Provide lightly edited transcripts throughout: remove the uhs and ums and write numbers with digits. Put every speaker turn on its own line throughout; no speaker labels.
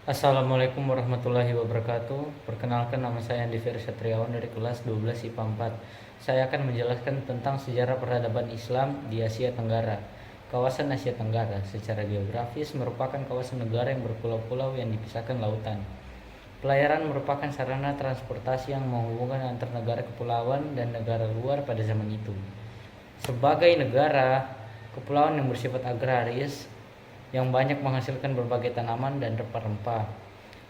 Assalamualaikum warahmatullahi wabarakatuh. Perkenalkan, nama saya Andi Ferry Satriawan dari kelas 12 IPA 4. Saya akan menjelaskan tentang sejarah peradaban Islam di Asia Tenggara. Kawasan Asia Tenggara secara geografis merupakan kawasan negara yang berpulau-pulau yang dipisahkan lautan. Pelayaran merupakan sarana transportasi yang menghubungkan antar negara kepulauan dan negara luar pada zaman itu. Sebagai negara kepulauan yang bersifat agraris, yang banyak menghasilkan berbagai tanaman dan rempah-rempah.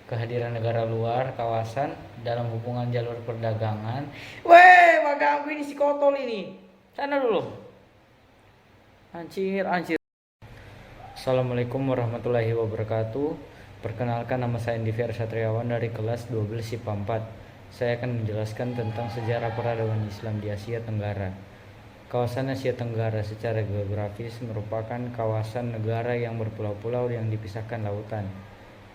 Kehadiran negara luar kawasan dalam hubungan jalur perdagangan. Weh, maganggu ini si kotol ini. Sana dulu. Anjir, anjir. Assalamualaikum warahmatullahi wabarakatuh. Perkenalkan, nama saya Andi Ferry Satriawan dari kelas 12 IPA 4. Saya akan menjelaskan tentang sejarah peradaban Islam di Asia Tenggara. Kawasan Asia Tenggara secara geografis merupakan kawasan negara yang berpulau-pulau yang dipisahkan lautan.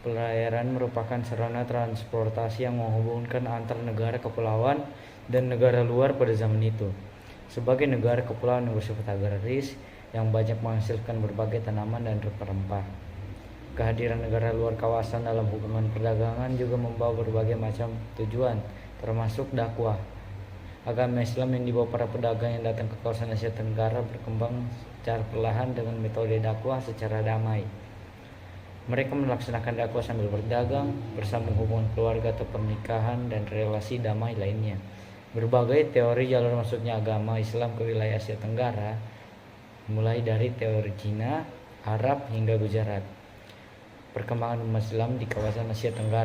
Pelayaran merupakan sarana transportasi yang menghubungkan antar negara kepulauan dan negara luar pada zaman itu. Sebagai negara kepulauan yang bersifat agraris, yang banyak menghasilkan berbagai tanaman dan rempah-rempah. Kehadiran negara luar kawasan dalam hubungan perdagangan juga membawa berbagai macam tujuan, termasuk dakwah. Agama Islam yang dibawa para pedagang yang datang ke kawasan Asia Tenggara berkembang secara perlahan dengan metode dakwah secara damai. Mereka melaksanakan dakwah sambil berdagang, bersambung hubungan keluarga atau pernikahan, dan relasi damai lainnya. Berbagai teori jalur masuknya agama Islam ke wilayah Asia Tenggara, mulai dari teori Cina, Arab, hingga Gujarat. Perkembangan umat Islam di kawasan Asia Tenggara.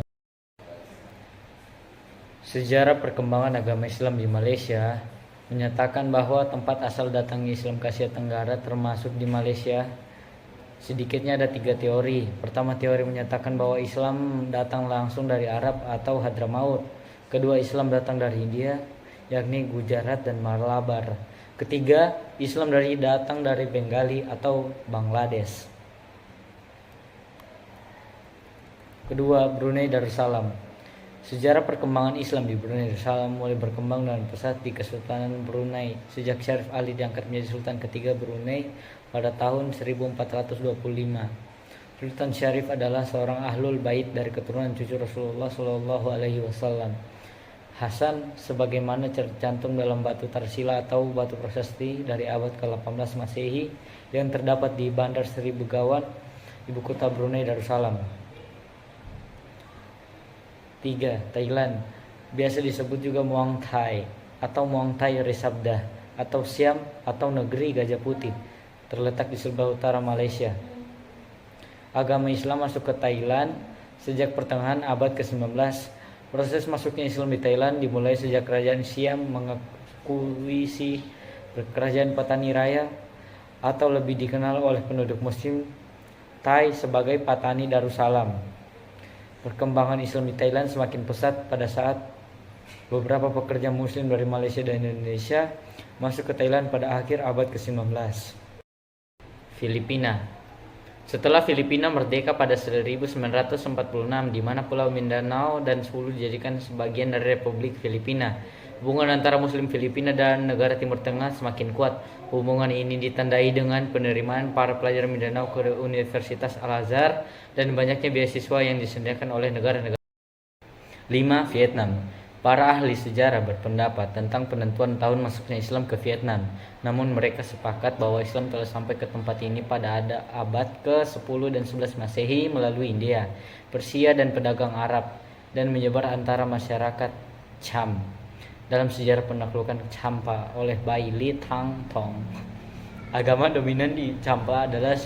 Sejarah perkembangan agama Islam di Malaysia menyatakan bahwa tempat asal datangnya Islam ke Asia Tenggara termasuk di Malaysia. Sedikitnya ada 3 teori. Pertama, teori menyatakan bahwa Islam datang langsung dari Arab atau Hadramaut. Kedua, Islam datang dari India, yakni Gujarat dan Malabar. Ketiga, Islam datang dari Bengali atau Bangladesh. Kedua, Brunei Darussalam. Sejarah perkembangan Islam di Brunei Darussalam mulai berkembang dengan pesat di Kesultanan Brunei sejak Syarif Ali diangkat menjadi Sultan ketiga Brunei pada tahun 1425. Sultan Syarif adalah seorang ahlul bait dari keturunan cucu Rasulullah Shallallahu Alaihi Wasallam. Hasan, sebagaimana tercantum dalam batu tarsila atau batu prasasti dari abad ke-18 Masehi yang terdapat di Bandar Seri Begawan, ibu kota Brunei Darussalam. 3. Thailand, biasa disebut juga Muang Thai atau Muang Thai Resabdah atau Siam atau negeri gajah putih, terletak di sebelah utara Malaysia. Agama Islam masuk ke Thailand sejak pertengahan abad ke-19. Proses masuknya Islam di Thailand dimulai sejak kerajaan Siam mengakuisisi kerajaan Patani Raya atau lebih dikenal oleh penduduk muslim Thai sebagai Patani Darussalam. Perkembangan Islam di Thailand semakin pesat pada saat beberapa pekerja muslim dari Malaysia dan Indonesia masuk ke Thailand pada akhir abad ke-19. Filipina. Setelah Filipina merdeka pada 1946, di mana Pulau Mindanao dan Sulu dijadikan sebagian dari Republik Filipina, hubungan antara Muslim Filipina dan negara Timur Tengah semakin kuat. Hubungan ini ditandai dengan penerimaan para pelajar Mindanao ke Universitas Al-Azhar dan banyaknya beasiswa yang disediakan oleh negara-negara. 5. Vietnam. Para ahli sejarah berpendapat tentang penentuan tahun masuknya Islam ke Vietnam. Namun mereka sepakat bahwa Islam telah sampai ke tempat ini pada abad ke-10 dan 11 Masehi melalui India, Persia dan pedagang Arab, dan menyebar antara masyarakat Cham. Dalam sejarah penaklukan Champa oleh Bai Li Tang Tong, agama dominan di Champa adalah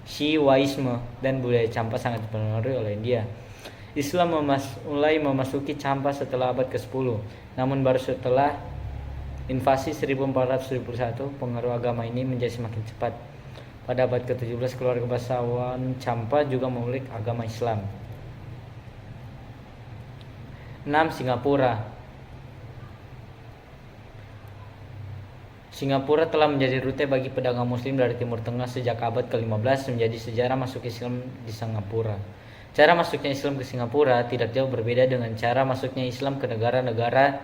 Shivaisme, dan budaya Champa sangat dipengaruhi oleh India. Islam mulai memasuki Champa setelah abad ke-10, namun baru setelah invasi 1471 pengaruh agama ini menjadi semakin cepat. Pada abad ke-17 keluarga bangsawan Champa juga memeluk agama Islam. 6. Singapura. Singapura telah menjadi rute bagi pedagang muslim dari Timur Tengah sejak abad ke-15 menjadi sejarah masuk Islam di Singapura. Cara masuknya Islam ke Singapura tidak jauh berbeda dengan cara masuknya Islam ke negara-negara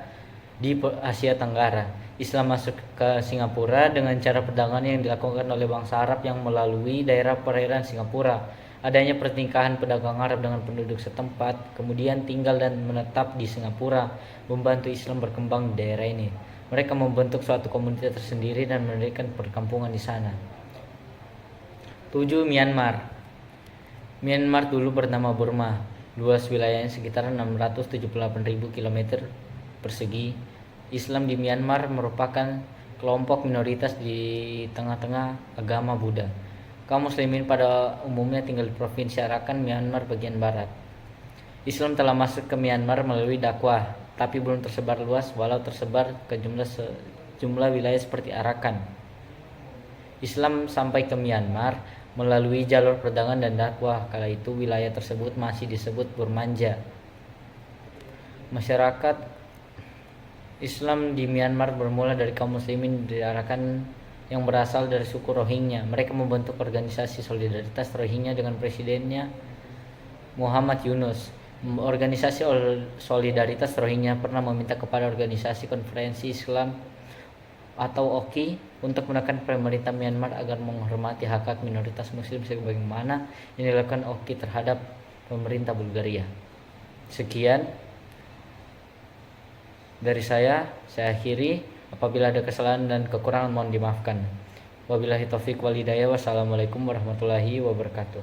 di Asia Tenggara. Islam masuk ke Singapura dengan cara perdagangan yang dilakukan oleh bangsa Arab yang melalui daerah perairan Singapura. Adanya pertingkahan pedagang Arab dengan penduduk setempat, kemudian tinggal dan menetap di Singapura, membantu Islam berkembang di daerah ini. Mereka membentuk suatu komunitas tersendiri dan mendirikan perkampungan di sana. 7. Myanmar. Myanmar dulu bernama Burma. Luas wilayahnya sekitar 678.000 km persegi. Islam di Myanmar merupakan kelompok minoritas di tengah-tengah agama Buddha. Kaum muslimin pada umumnya tinggal di provinsi Arakan, Myanmar bagian barat. Islam telah masuk ke Myanmar melalui dakwah, tapi belum tersebar luas walau tersebar ke jumlah wilayah seperti Arakan. Islam sampai ke Myanmar melalui jalur perdagangan dan dakwah. Kala itu wilayah tersebut masih disebut Burmanja. Masyarakat Islam di Myanmar bermula dari kaum muslimin di Arakan yang berasal dari suku Rohingya. Mereka membentuk organisasi solidaritas Rohingya dengan presidennya Muhammad Yunus. Organisasi solidaritas Rohingya pernah meminta kepada organisasi konferensi Islam atau OKI untuk menekan pemerintah Myanmar agar menghormati hak-hak minoritas muslim sebagaimana yang dilakukan OKI terhadap pemerintah Bulgaria. Sekian dari saya akhiri. Apabila ada kesalahan dan kekurangan mohon dimaafkan. Wabillahi taufik wal hidayah. Wassalamualaikum warahmatullahi wabarakatuh.